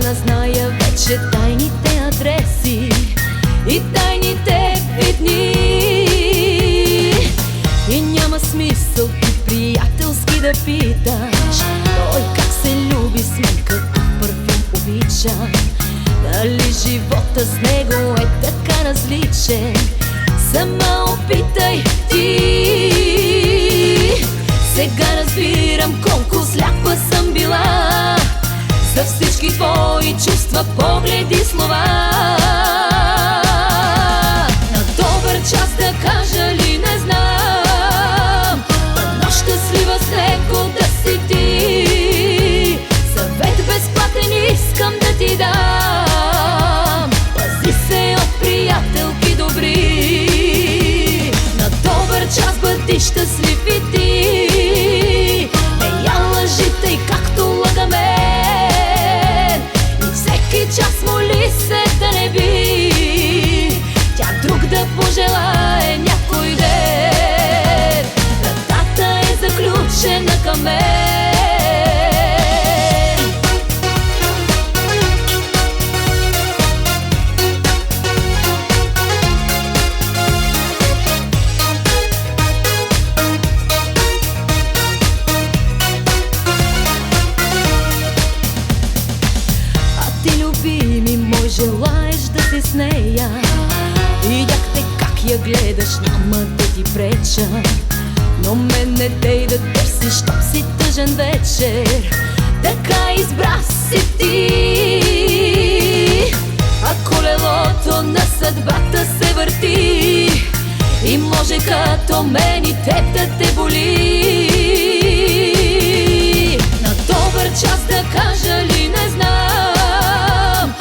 да зная вече тайните адреси и тайните ви дни. И няма смисъл ти приятелски да питаш той как се люби, с мен какъв парфюм обича. Дали живота с него е така различен? Сама опитай ти. Сега разбирам колко сляпа съм била за всички твои чувства, погледи, слова. На добър час да кажа ли, не знам, но щастлива с него да си ти. Съвет безплатен искам да ти дам: пази се от приятелки добри. На добър час бъди щастлив и ти. Не я лъжи тъй както лъга мен. И всеки час моли се да не би тя друг да пожелае някой ден. Вратата е заключена към мен. Любими мой, желаеш да си с нея. Видях те как я гледаш, няма да ти преча, но мен не дей да търсиш, щом си тъжен вечер. Така избра си ти. А колелото на съдбата се върти и може като мен и теб да те боли. На добър час да кажа ли, не знам,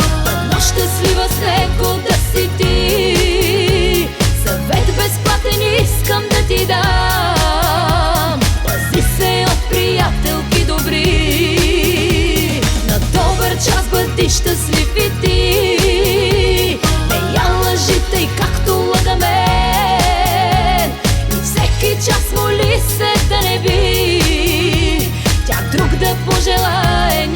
но щастлива с него да си ти. Съвет безплатен искам да ти дам: пази се от приятелки добри. На добър час бъди щастлив и ти. Не я лъжи тъй както лъга мен. И всеки час моли се да не би тя друг да пожелае.